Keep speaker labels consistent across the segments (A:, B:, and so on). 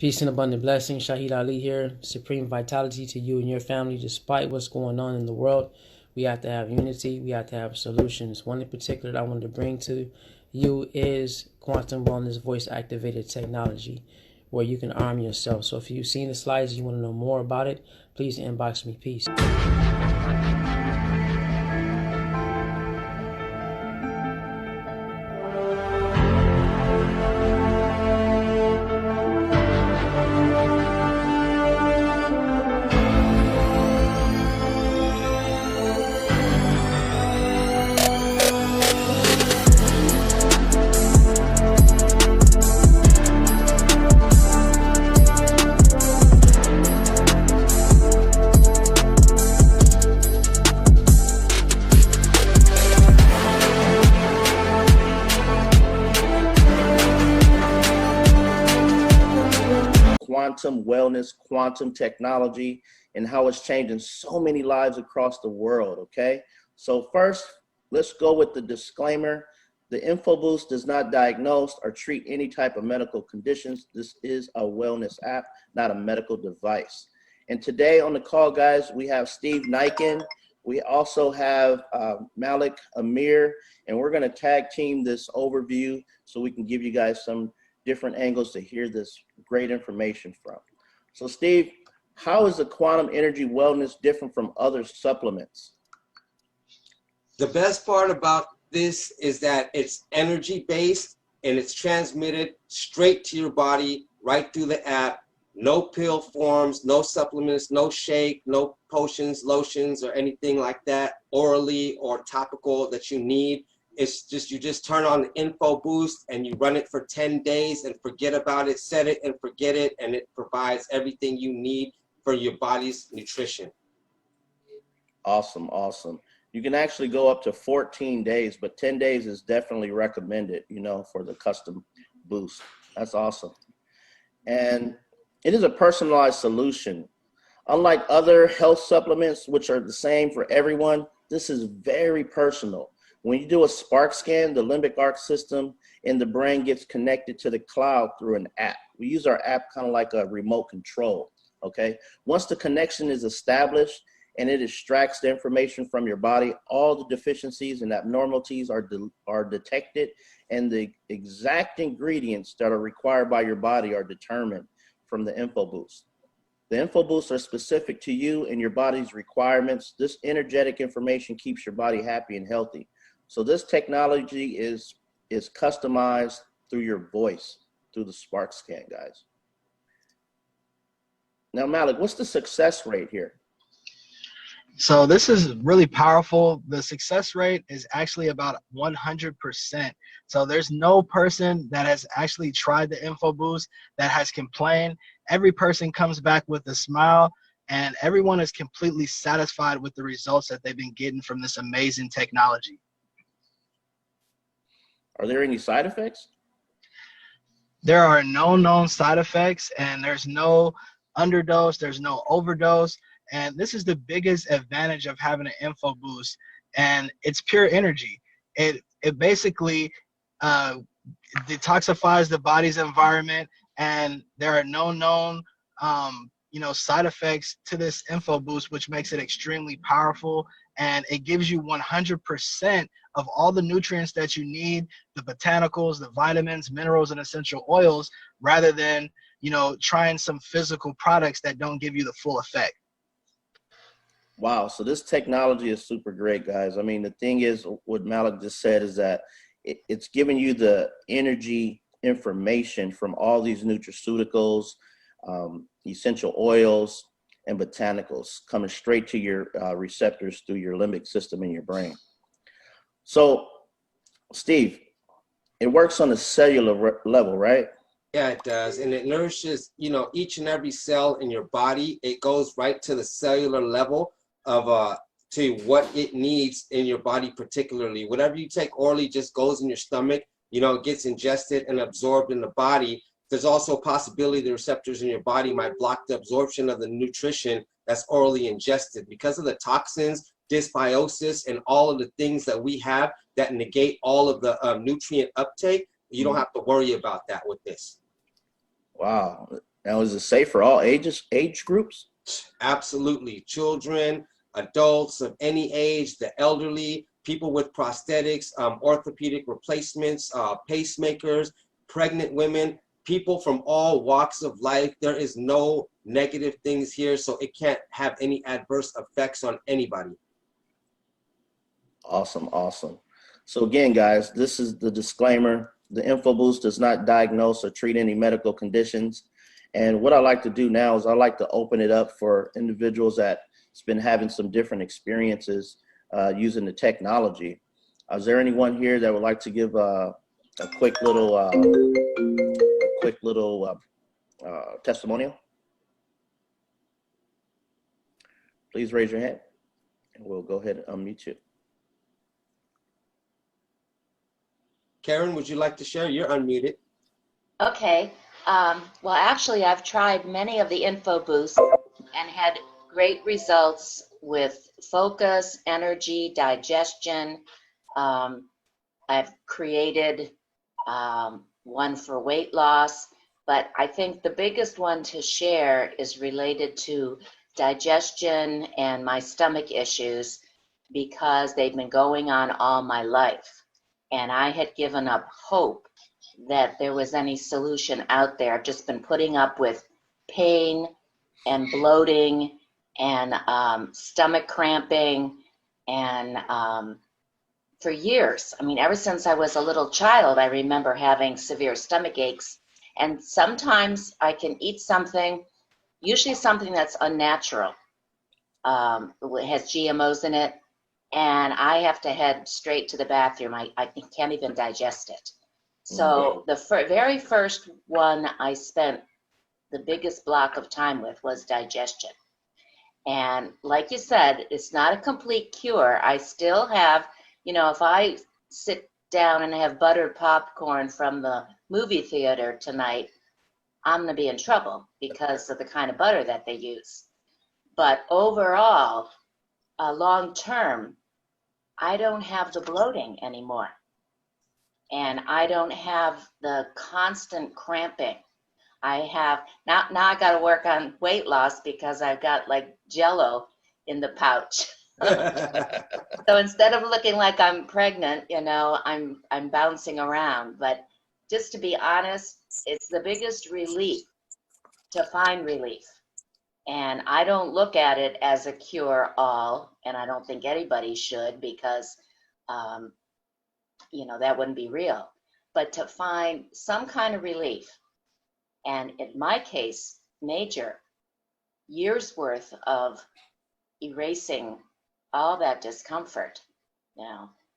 A: Peace and abundant blessings. Shahid Ali here. Supreme vitality to you and your family. Despite what's going on in the world, we have to have unity. We have to have solutions. One in particular that I wanted to bring to you is quantum wellness voice activated technology, where you can arm yourself. So if you've seen the slides, you want to know more about it, please inbox me. Peace.
B: Quantum wellness, quantum technology, and how it's changing so many lives across the world, okay? So first, let's go with the disclaimer. The InfoBoost does not diagnose or treat any type of medical conditions. This is a wellness app, not a medical device. And today on the call, guys, we have Steve Niken. We also have Malik Amir, and we're gonna tag team this overview so we can give you guys some different angles to hear this great information from. So Steve, how is the quantum energy wellness different from other supplements?
C: The best part about this is that it's energy based and it's transmitted straight to your body right through the app. No pill forms, no supplements, no shake, no potions, lotions, or anything like that, orally or topical that you need. It's just, you just turn on the Info Boost and you run it for 10 days and forget about it, set it and forget it, and it provides everything you need for your body's nutrition.
B: Awesome, awesome. You can actually go up to 14 days, but 10 days is definitely recommended, you know, for the custom boost. That's awesome. And it is a personalized solution. Unlike other health supplements, which are the same for everyone, this is very personal. When you do a spark scan, the LimbicArc system in the brain gets connected to the cloud through an app. We use our app kind of like a remote control, okay? Once the connection is established and it extracts the information from your body, all the deficiencies and abnormalities are detected, and the exact ingredients that are required by your body are determined from the InfoBoost. The InfoBoosts are specific to you and your body's requirements. This energetic information keeps your body happy and healthy. So this technology is customized through your voice, through the Spark Scan, guys. Now, Malik, what's the success rate here?
D: So this is really powerful. The success rate is actually about 100%. So there's no person that has actually tried the InfoBoost that has complained. Every person comes back with a smile, and everyone is completely satisfied with the results that they've been getting from this amazing technology.
B: Are there any side effects?
D: There are no known side effects, and there's no underdose, there's no overdose. And this is the biggest advantage of having an InfoBoost, and it's pure energy. It basically detoxifies the body's environment, and there are no known side effects to this InfoBoost, which makes it extremely powerful, and it gives you 100% of all the nutrients that you need, the botanicals, the vitamins, minerals, and essential oils, rather than, trying some physical products that don't give you the full effect.
B: Wow, so this technology is super great, guys. I mean, the thing is, what Malik just said is that it's giving you the energy information from all these nutraceuticals, essential oils, and botanicals coming straight to your receptors through your limbic system in your brain. So, Steve, it works on a cellular level, right?
C: Yeah, it does. And it nourishes, each and every cell in your body. It goes right to the cellular level of to what it needs in your body particularly. Whatever you take orally just goes in your stomach, it gets ingested and absorbed in the body. There's also a possibility the receptors in your body might block the absorption of the nutrition that's orally ingested because of the toxins, dysbiosis, and all of the things that we have that negate all of the nutrient uptake. You don't have to worry about that with this.
B: Wow. Now, is it safe for all age groups?
C: Absolutely. Children, adults of any age, the elderly, people with prosthetics, orthopedic replacements, pacemakers, pregnant women, people from all walks of life. There is no negative things here, so it can't have any adverse effects on anybody.
B: Awesome, awesome. So again, guys, this is the disclaimer. The InfoBoost does not diagnose or treat any medical conditions. And what I like to do now is I like to open it up for individuals that's been having some different experiences using the technology. Is there anyone here that would like to give a quick little testimonial? Please raise your hand, and we'll go ahead and unmute you.
C: Karen, would you like to share? You're unmuted.
E: Okay. Well, actually, I've tried many of the info boosts and had great results with focus, energy, digestion. I've created one for weight loss, but I think the biggest one to share is related to digestion and my stomach issues because they've been going on all my life. And I had given up hope that there was any solution out there. I've just been putting up with pain and bloating and stomach cramping and for years. I mean, ever since I was a little child, I remember having severe stomach aches. And sometimes I can eat something, usually something that's unnatural, it has GMOs in it, and I have to head straight to the bathroom. I can't even digest it. So the very first one I spent the biggest block of time with was digestion. And like you said, it's not a complete cure. I still have, if I sit down and have buttered popcorn from the movie theater tonight, I'm going to be in trouble because of the kind of butter that they use. But overall, long term, I don't have the bloating anymore. And I don't have the constant cramping. I have, now I got to work on weight loss because I've got like Jello in the pouch. So instead of looking like I'm pregnant, I'm bouncing around. But just to be honest, it's the biggest relief to find relief. And I don't look at it as a cure-all, and I don't think anybody should because, that wouldn't be real. But to find some kind of relief, and in my case, major, years worth of erasing all that discomfort.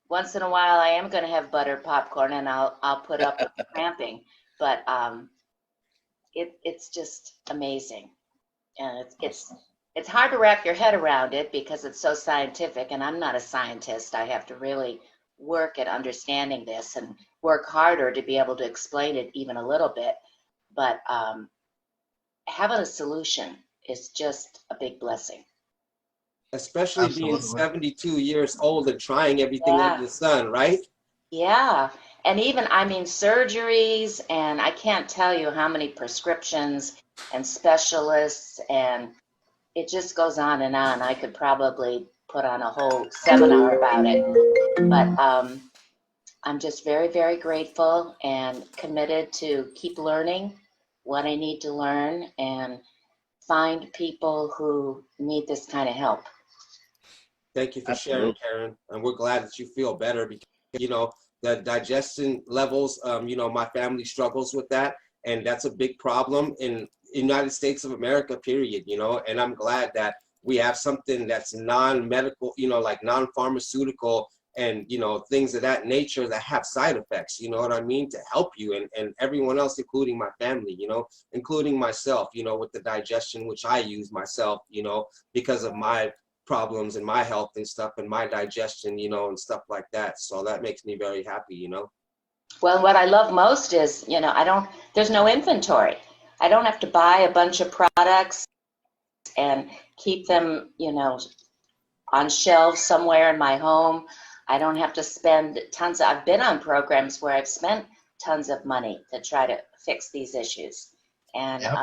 E: Once in a while, I am going to have buttered popcorn, and I'll put up with the cramping. But it's just amazing, and it's hard to wrap your head around it because it's so scientific, and I'm not a scientist. I have to really work at understanding this and work harder to be able to explain it even a little bit. But having a solution is just a big blessing.
C: Especially
D: Absolutely.
C: being 72 years old and trying everything under the sun, right?
E: Yeah. And even, surgeries, and I can't tell you how many prescriptions and specialists, and it just goes on and on. I could probably put on a whole seminar about it. But I'm just very, very grateful and committed to keep learning what I need to learn and find people who need this kind of help.
C: Thank you for sharing, Karen. And we're glad that you feel better because, the digestion levels, my family struggles with that. And that's a big problem in the United States of America, period, and I'm glad that we have something that's non-medical, like non-pharmaceutical and, things of that nature that have side effects, you know what I mean, to help you and everyone else, including my family, including myself, with the digestion, which I use myself, because of my problems and my health and stuff and my digestion, and stuff like that. So that makes me very happy,
E: Well, what I love most is, there's no inventory. I don't have to buy a bunch of products and keep them, on shelves somewhere in my home. I don't have to spend I've been on programs where I've spent tons of money to try to fix these issues. And
D: Yep.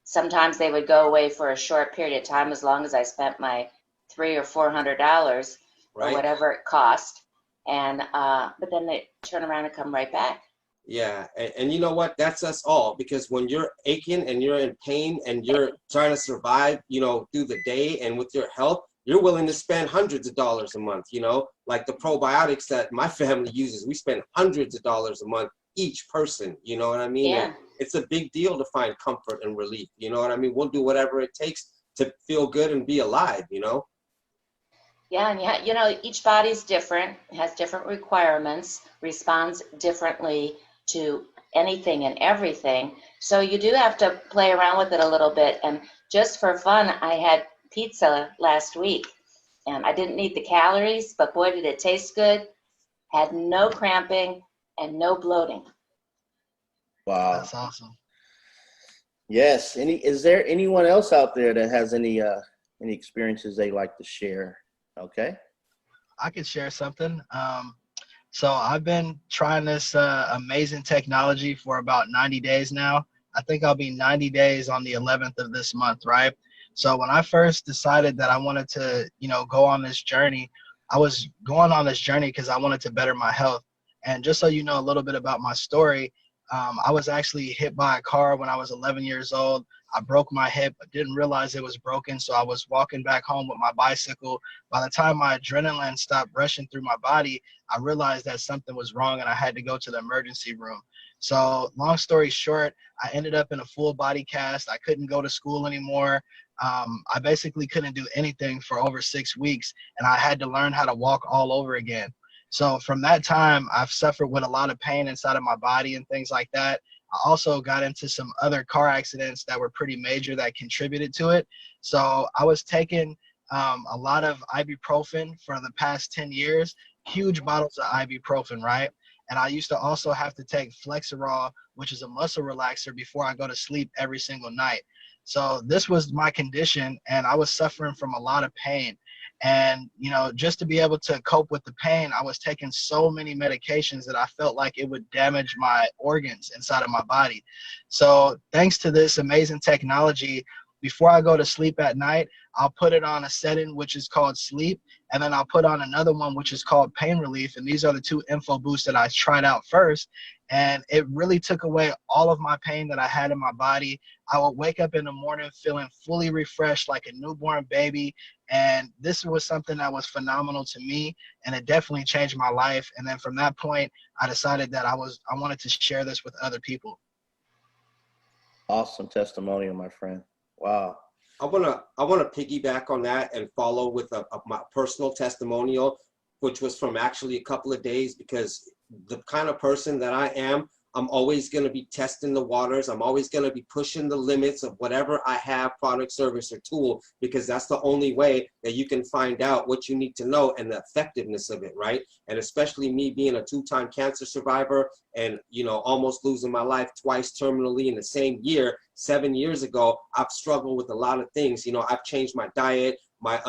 E: sometimes they would go away for a short period of time, as long as I spent my $300 or $400 or
C: Right?
E: whatever it cost. And but then they turn around and come right back.
C: Yeah, and you know what? That's us all, because when you're aching and you're in pain and you're trying to survive, you know, through the day and with your health, you're willing to spend hundreds of dollars a month, you know, like the probiotics that my family uses. We spend hundreds of dollars a month each person, you know what I mean?
E: Yeah.
C: And it's a big deal to find comfort and relief, you know what I mean? We'll do whatever it takes to feel good and be alive, you know?
E: Yeah, and yeah, you know, each body's different, has different requirements, responds differently to anything and everything. So you do have to play around with it a little bit. And just for fun, I had pizza last week, and I didn't need the calories, but boy, did it taste good. Had no cramping and no bloating.
B: Wow.
D: That's awesome.
B: Yes. Is there anyone else out there that has any experiences they like to share? Okay.
D: I could share something. So I've been trying this amazing technology for about 90 days now. I think I'll be 90 days on the 11th of this month, right? So when I first decided that I wanted to, you know, go on this journey, I was going on this journey because I wanted to better my health. And just so you know a little bit about my story, I was actually hit by a car when I was 11 years old. I broke my hip, but didn't realize it was broken. So I was walking back home with my bicycle. By the time my adrenaline stopped rushing through my body, I realized that something was wrong and I had to go to the emergency room. So long story short, I ended up in a full body cast. I couldn't go to school anymore. I basically couldn't do anything for over 6 weeks, and I had to learn how to walk all over again. So from that time, I've suffered with a lot of pain inside of my body and things like that. I also got into some other car accidents that were pretty major that contributed to it. So I was taking a lot of ibuprofen for the past 10 years, huge bottles of ibuprofen, right? And I used to also have to take Flexerol, which is a muscle relaxer, before I go to sleep every single night. So this was my condition, and I was suffering from a lot of pain. And, you know, just to be able to cope with the pain, I was taking so many medications that I felt like it would damage my organs inside of my body. So thanks to this amazing technology, before I go to sleep at night, I'll put it on a setting which is called sleep, and then I'll put on another one which is called pain relief. And these are the two info boosts that I tried out first. And it really took away all of my pain that I had in my body. I would wake up in the morning feeling fully refreshed like a newborn baby. And this was something that was phenomenal to me, and it definitely changed my life. And then from that point, I decided that I wanted to share this with other people.
B: Awesome testimonial, my friend. Wow.
C: I wanna piggyback on that and follow with my personal testimonial, which was from actually a couple of days, because the kind of person that I am, I'm always going to be testing the waters. I'm always going to be pushing the limits of whatever I have, product, service, or tool, because that's the only way that you can find out what you need to know and the effectiveness of it, right? And especially me being a 2-time cancer survivor and, you know, almost losing my life twice terminally in the same year, 7 years ago, I've struggled with a lot of things. You know, I've changed my diet, my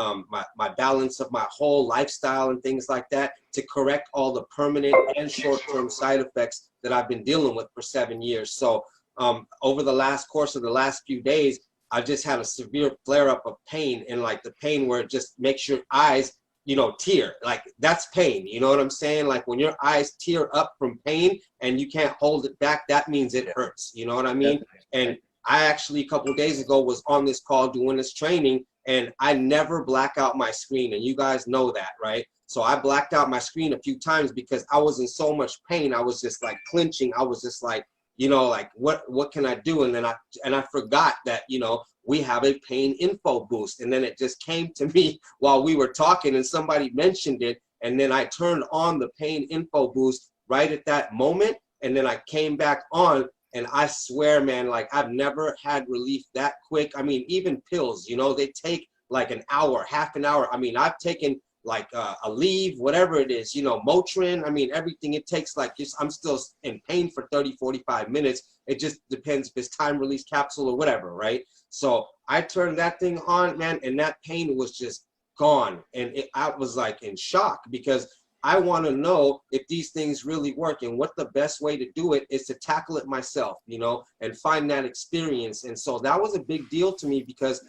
C: balance of my whole lifestyle and things like that to correct all the permanent and short-term side effects that I've been dealing with for 7 years. So over the course of the last few days, I just had a severe flare-up of pain, and like the pain where it just makes your eyes, you know, tear. Like that's pain. You know what I'm saying? Like when your eyes tear up from pain and you can't hold it back, that means it hurts. You know what I mean? And I actually a couple of days ago was on this call doing this training, and I never black out my screen, and you guys know that, right? So I blacked out my screen a few times because I was in so much pain. I was just like clenching. I was just like, you know, like what can I do? And then I forgot that, you know, we have a pain info boost. And then it just came to me while we were talking and somebody mentioned it. And then I turned on the pain info boost right at that moment. And then I came back on. And I swear, man, like I've never had relief that quick. I mean, even pills, you know, they take like an hour, half an hour. I mean, I've taken like a leave, whatever it is, you know, Motrin. I mean, everything it takes, like just, I'm still in pain for 30, 45 minutes. It just depends if it's time release capsule or whatever, right? So I turned that thing on, man, and that pain was just gone. And I was like in shock because I want to know if these things really work, and what the best way to do it is to tackle it myself, you know, and find that experience. And so that was a big deal to me, because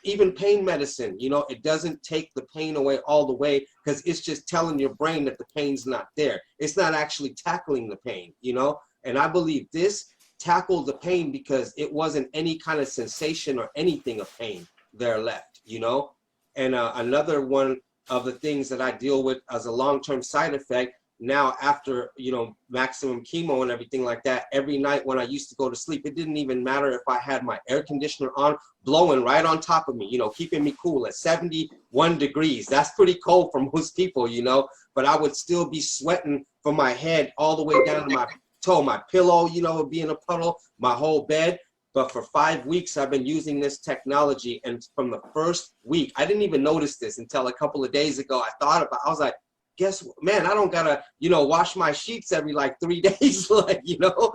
C: even pain medicine, you know, it doesn't take the pain away all the way, because it's just telling your brain that the pain's not there. It's not actually tackling the pain, you know. And I believe this tackled the pain, because it wasn't any kind of sensation or anything of pain there left, you know. And another one of the things that I deal with as a long-term side effect now, after, you know, maximum chemo and everything like that, every night when I used to go to sleep, it didn't even matter if I had my air conditioner on, blowing right on top of me, you know, keeping me cool at 71 degrees. That's pretty cold for most people, you know, but I would still be sweating from my head all the way down to my toe. My pillow, you know, would be in a puddle, my whole bed. But for 5 weeks, I've been using this technology. And from the first week, I didn't even notice this until a couple of days ago. I was like, guess what, man, I don't gotta, you know, wash my sheets every like 3 days. Like, you know,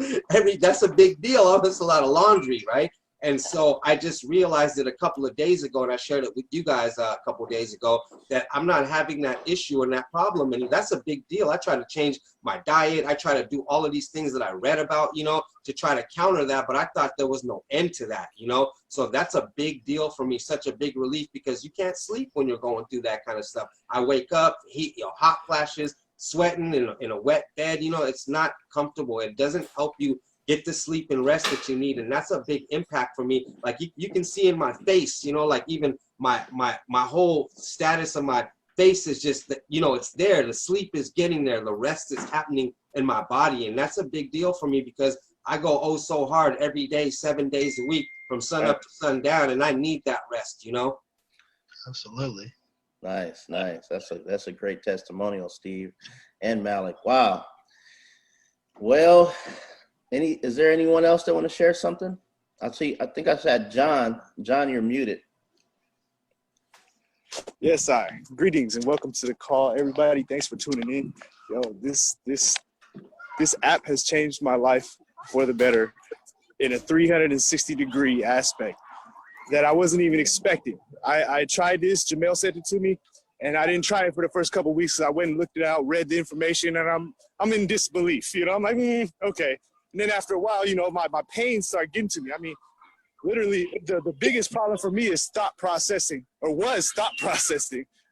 C: that's a big deal. That's a lot of laundry, right? And so I just realized it a couple of days ago, and I shared it with you guys a couple of days ago, that I'm not having that issue and that problem. And that's a big deal. I try to change my diet. I try to do all of these things that I read about, you know, to try to counter that. But I thought there was no end to that, you know. So that's a big deal for me, such a big relief, because you can't sleep when you're going through that kind of stuff. I wake up, heat, you know, hot flashes, sweating in a wet bed, you know, it's not comfortable. It doesn't help you get the sleep and rest that you need. And that's a big impact for me. Like you can see in my face, you know, like even my whole status of my face is just that, you know, it's there. The sleep is getting there. The rest is happening in my body. And that's a big deal for me, because I go oh so hard every day, 7 days a week, from sun up to sundown. And I need that rest, you know?
D: Absolutely.
B: Nice. That's a great testimonial, Steve and Malik. Wow. Well, is there anyone else that want to share something? I think I said John. John, you're muted.
F: Yes, I. Greetings and welcome to the call, everybody. Thanks for tuning in. Yo, this app has changed my life for the better in a 360-degree aspect that I wasn't even expecting. I tried this. Jamel sent it to me, and I didn't try it for the first couple of weeks. So I went and looked it out, read the information, and I'm in disbelief. You know, I'm like, okay. And then after a while, you know, my pain started getting to me. I mean, literally, the biggest problem for me is stop processing,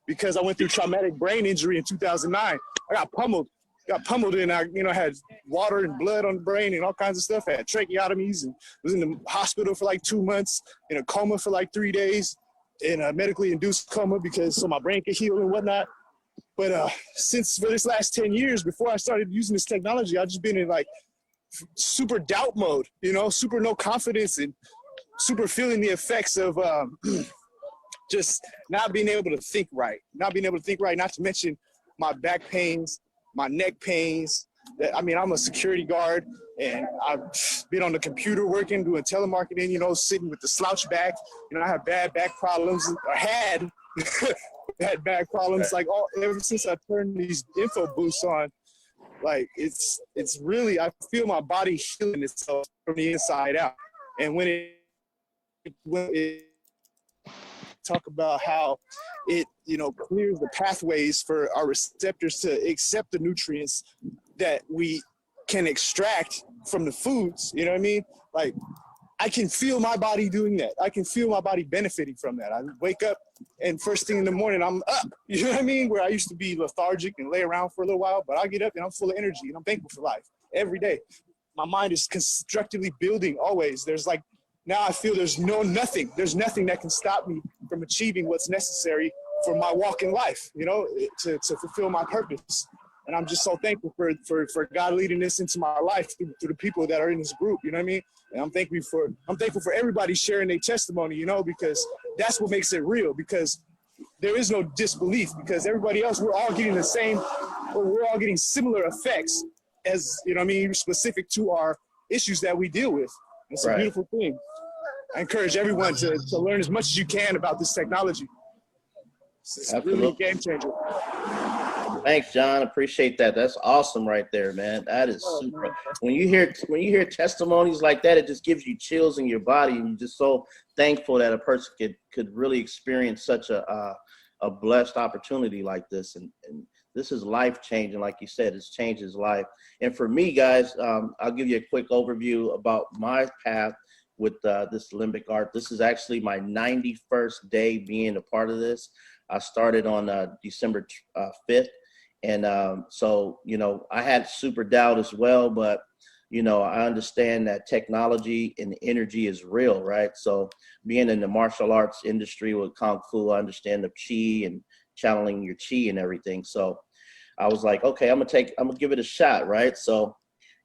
F: because I went through traumatic brain injury in 2009. I got pummeled, and I, you know, had water and blood on the brain and all kinds of stuff. I had tracheotomies and was in the hospital for like 2 months, in a coma for like 3 days, in a medically induced coma so my brain could heal and whatnot. But since for this last 10 years, before I started using this technology, I've just been in like super doubt mode, you know, super no confidence, and super feeling the effects of just not being able to think right, not to mention my back pains, my neck pains. I mean, I'm a security guard, and I've been on the computer working, doing telemarketing, you know, sitting with the slouch back. You know, I have bad back problems, or had back problems, like ever since I turned these info boosts on. Like it's really, I feel my body healing itself from the inside out. And when it talk about how it, you know, clears the pathways for our receptors to accept the nutrients that we can extract from the foods, you know what I mean? Like, I can feel my body doing that. I can feel my body benefiting from that. I wake up and first thing in the morning, I'm up. You know what I mean? Where I used to be lethargic and lay around for a little while, but I get up and I'm full of energy and I'm thankful for life every day. My mind is constructively building always. There's like, now I feel there's nothing that can stop me from achieving what's necessary for my walk in life, you know, to fulfill my purpose. And I'm just so thankful for God leading this into my life through the people that are in this group, you know what I mean? And I'm thankful for everybody sharing their testimony, you know, because that's what makes it real, because there is no disbelief, because everybody else, we're all getting we're all getting similar effects as, you know what I mean, specific to our issues that we deal with. It's a beautiful thing. I encourage everyone to learn as much as you can about this technology. It's really a game changer.
B: Thanks, John. Appreciate that. That's awesome right there, man. That is super. When you hear testimonies like that, it just gives you chills in your body, and you're just so thankful that a person could really experience such a blessed opportunity like this. And this is life changing. Like you said, it's changed his life. And for me, guys, I'll give you a quick overview about my path with this LimbicArc. This is actually my 91st day being a part of this. I started on December 5th. And so, you know, I had super doubt as well, but, you know, I understand that technology and energy is real, right? So being in the martial arts industry with Kung Fu, I understand the chi and channeling your chi and everything. So I was like, okay, I'm gonna give it a shot, right? So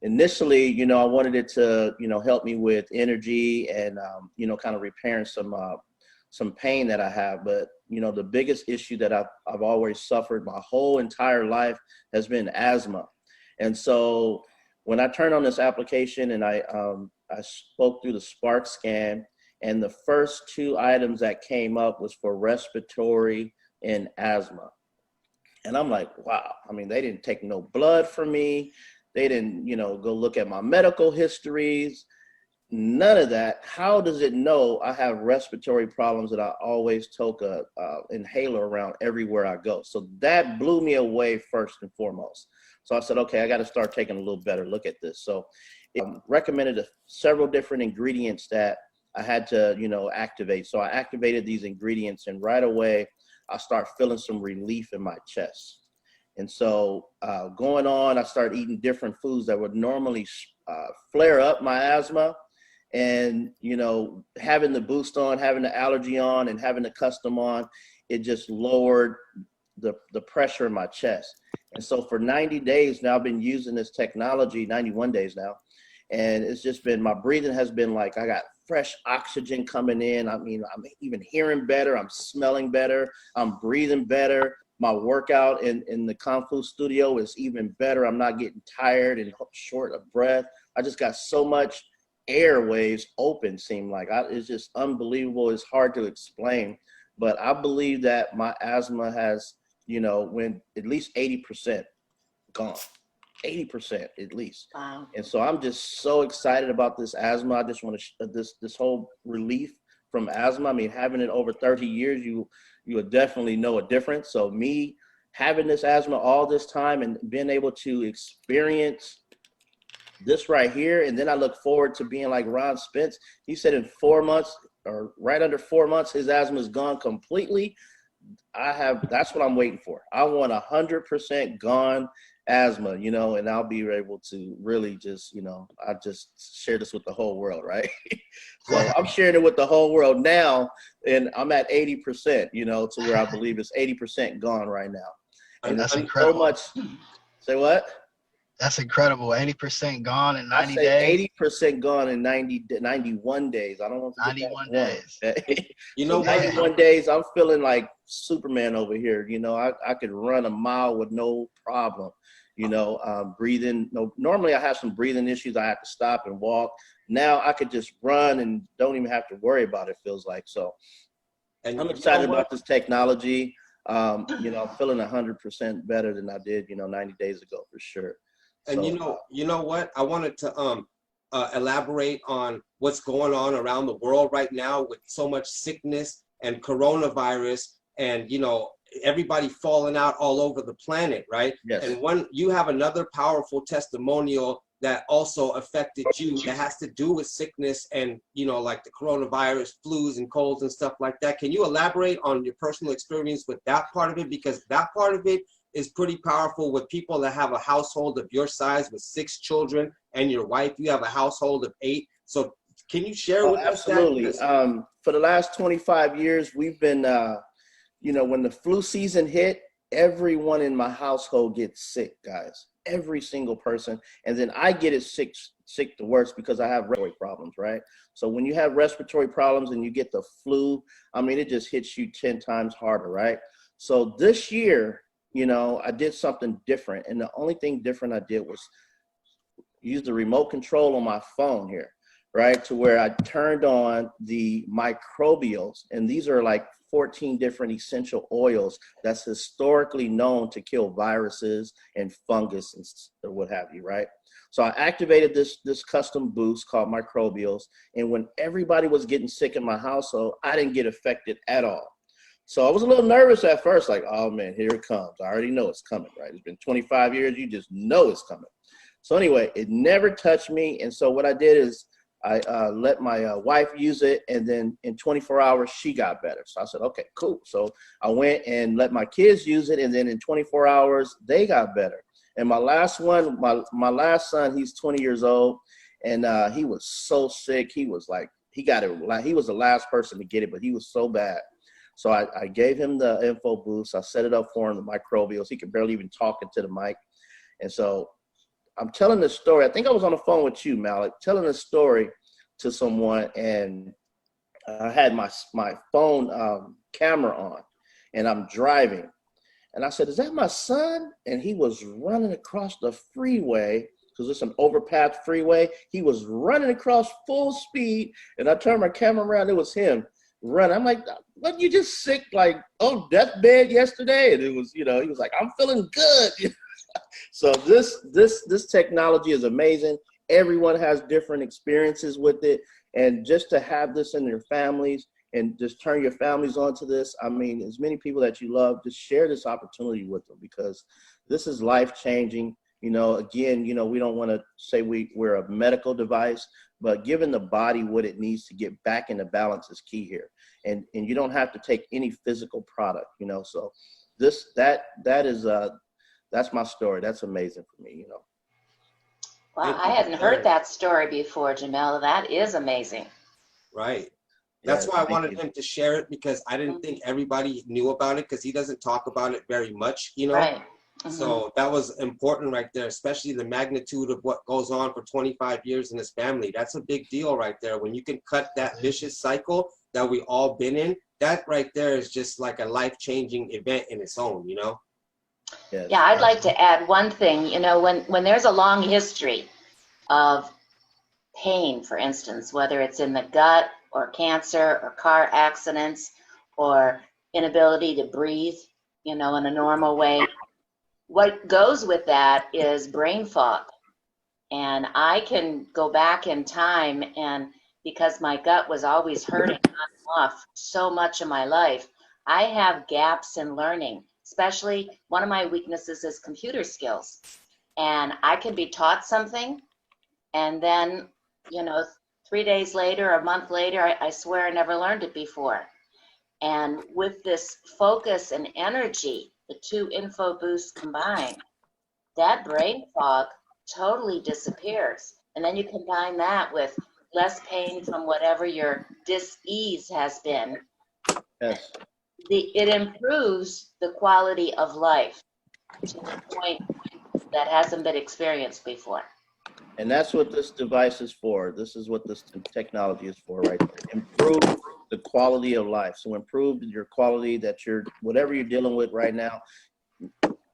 B: initially, you know, I wanted it to, you know, help me with energy and, you know, kind of repairing some pain that I have. But, you know, the biggest issue that I've always suffered my whole entire life has been asthma. And so when I turned on this application and I spoke through the Spark scan, and the first two items that came up was for respiratory and asthma. And I'm like, wow, I mean, they didn't take no blood from me. They didn't, you know, go look at my medical histories. None of that. How does it know I have respiratory problems that I always took a inhaler around everywhere I go? So that blew me away first and foremost. So I said, okay, I got to start taking a little better look at this. So it recommended several different ingredients that I had to, you know, activate. So I activated these ingredients, and right away I start feeling some relief in my chest. And so going on, I started eating different foods that would normally flare up my asthma. And, you know, having the boost on, having the allergy on, and having the custom on, it just lowered the pressure in my chest. And so for 90 days now, I've been using this technology, 91 days now. And it's just been, my breathing has been like, I got fresh oxygen coming in. I mean, I'm even hearing better. I'm smelling better. I'm breathing better. My workout in the Kung Fu studio is even better. I'm not getting tired and short of breath. I just got so much airwaves open, seem like. It's just unbelievable. It's hard to explain. But I believe that my asthma has, you know, when at least 80% gone. 80% at least.
E: Wow.
B: And so I'm just so excited about this asthma. I just want to this whole relief from asthma. I mean, having it over 30 years, you would definitely know a difference. So me having this asthma all this time and being able to experience this right here, and then I look forward to being like Ron Spence. He said in 4 months or right under 4 months, his asthma is gone completely. That's what I'm waiting for. I want 100% gone asthma, you know, and I'll be able to really just, you know, I just share this with the whole world, right? So I'm sharing it with the whole world now, and I'm at 80%, you know, to where I believe it's 80% gone right now. And
D: that's
B: it's
D: incredible.
B: so much. Say what?
D: That's incredible. 80% gone in 90
B: I say
D: days.
B: 80% gone in 91 days. I don't want to get
D: 91
B: that
D: days.
C: You know
B: so
C: what?
B: 91 days, I'm feeling like Superman over here. You know, I could run a mile with no problem. You know, breathing. No, normally I have some breathing issues. I have to stop and walk. Now I could just run and don't even have to worry about it, feels like. So
C: And
B: I'm excited about this technology. You know, I'm feeling 100% better than I did, you know, 90 days ago for sure.
C: And
B: So,
C: you know what? I wanted to elaborate on what's going on around the world right now with so much sickness and coronavirus, and you know, everybody falling out all over the planet, right?
B: yes.
C: And you have another powerful testimonial that also affected you that has to do with sickness and, you know, like the coronavirus, flus and colds and stuff like that. Can you elaborate on your personal experience with that part of it? Because that part of it is pretty powerful with people that have a household of your size with 6 children, and your wife, you have a household of 8. So can you share with us that?
B: Absolutely. For the last 25 years, we've been, you know, when the flu season hit, everyone in my household gets sick, guys. Every single person. And then I get it sick the worst because I have respiratory problems, right? So when you have respiratory problems and you get the flu, I mean, it just hits you 10 times harder, right? So this year, you know, I did something different. And the only thing different I did was use the remote control on my phone here, right? To where I turned on the microbials. And these are like 14 different essential oils that's historically known to kill viruses and fungus and what have you, right? So I activated this custom boost called microbials. And when everybody was getting sick in my household, I didn't get affected at all. So I was a little nervous at first, like, oh man, here it comes. I already know it's coming, right? It's been 25 years. You just know it's coming. So anyway, it never touched me. And so what I did is I let my wife use it. And then in 24 hours, she got better. So I said, okay, cool. So I went and let my kids use it. And then in 24 hours, they got better. And my last one, my last son, he's 20 years old. And he was so sick. He was like, he got it. He was the last person to get it, but he was so bad. So I gave him the info boost. I set it up for him, the microbials. He could barely even talk into the mic. And so I'm telling this story. I think I was on the phone with you, Malik, telling this story to someone. And I had my phone camera on, and I'm driving. And I said, is that my son? And he was running across the freeway, because it's an overpass freeway. He was running across full speed. And I turned my camera around. It was him. Run. I'm like, what, you just sick, like, oh, deathbed yesterday? And it was, he was like, I'm feeling good. So this technology is amazing. Everyone has different experiences with it. And just to have this in your families and just turn your families onto this, I mean, as many people that you love, just share this opportunity with them, because this is life-changing. Again, we don't want to say we're a medical device, but giving the body what it needs to get back into balance is key here. And you don't have to take any physical product, so that's my story. That's amazing for me,
E: Well, I hadn't heard that story before, Jamel. That is amazing.
C: Right. That's why I wanted him to share it, because I didn't think everybody knew about it, because he doesn't talk about it very much,
E: Right.
C: So that was important right there, especially the magnitude of what goes on for 25 years in his family. That's a big deal right there. When you can cut that vicious cycle that we all been in, that right there is just like a life-changing event in its own,
B: Yes.
E: Yeah, I'd like to add one thing. When there's a long history of pain, for instance, whether it's in the gut or cancer or car accidents or inability to breathe, in a normal way, what goes with that is brain fog. And I can go back in time, and because my gut was always hurting on and off so much of my life, I have gaps in learning. Especially one of my weaknesses is computer skills. And I can be taught something, and then, 3 days later, a month later, I swear I never learned it before. And with this focus and energy, the two info boosts combined, that brain fog totally disappears. And then you combine that with less pain from whatever your dis-ease has been.
B: Yes.
E: It improves the quality of life to the point that hasn't been experienced before.
B: And that's what this device is for. This is what this technology is for, right? Improve the quality of life. So improve your quality that whatever you're dealing with right now,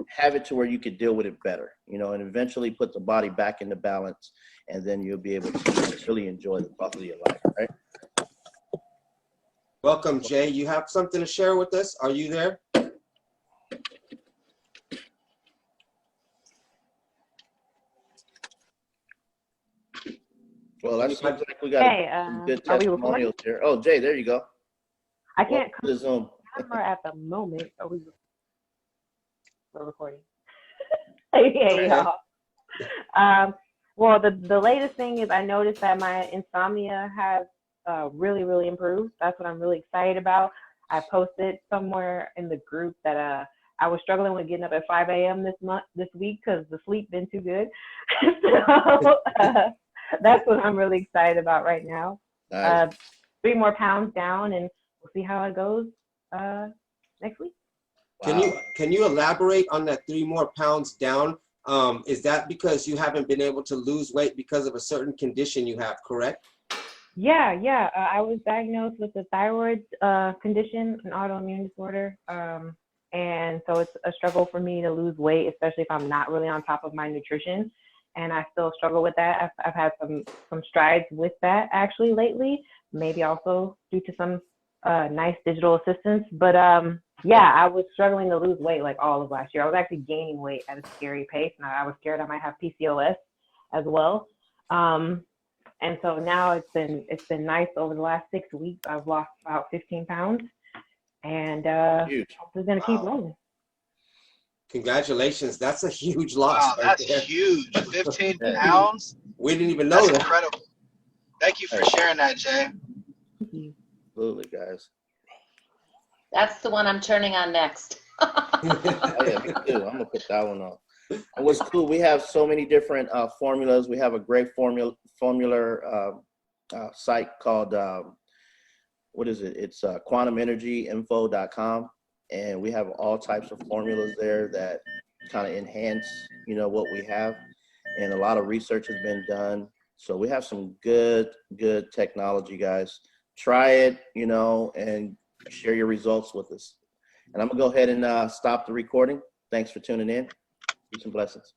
B: have it to where you could deal with it better, and eventually put the body back into balance, and then you'll be able to really enjoy the quality of life, right?
C: Welcome, Jay. You have something to share with us? Are you there?
B: Well, that seems like we got some good testimonials here. Oh, Jay, there you go.
G: I can't
B: come to Zoom.
G: Camera at the moment. We're recording. Hey, y'all. Well, the latest thing is I noticed that my insomnia has really, really improved. That's what I'm really excited about. I posted somewhere in the group that I was struggling with getting up at 5 a.m. this week because the sleep been too good. So that's what I'm really excited about right now.
B: Nice.
G: 3 more pounds down, and we'll see how it goes next week.
C: Can you elaborate on that 3 more pounds down? Is that because you haven't been able to lose weight because of a certain condition you have, correct?
G: Yeah. I was diagnosed with a thyroid condition, an autoimmune disorder. And so it's a struggle for me to lose weight, especially if I'm not really on top of my nutrition. And I still struggle with that. I've had some strides with that actually lately, maybe also due to some nice digital assistance. But yeah, I was struggling to lose weight like all of last year. I was actually gaining weight at a scary pace, and I was scared I might have PCOS as well. And so now it's been nice over the last 6 weeks. I've lost about 15 pounds, and
B: Huge.
G: we're gonna keep
C: Wow.
G: rolling.
C: Congratulations. That's a huge loss
D: Wow,
C: right
D: that's
C: there.
D: huge. 15
B: Yeah.
D: pounds.
C: We didn't even know
D: That's
C: that.
D: incredible. Thank you for sharing that, Jay.
G: Thank you.
B: Absolutely, guys.
E: That's the one I'm turning on next.
B: Oh yeah, me too. I'm gonna put that one on. And what's cool, we have so many different formulas. We have a great formula site called what is it? It's quantumenergyinfo.com, and we have all types of formulas there that kind of enhance, you know, what we have. And a lot of research has been done. So we have some good technology, guys. Try it, you know, and share your results with us. And I'm gonna go ahead and stop the recording. Thanks for tuning in. Peace and blessings.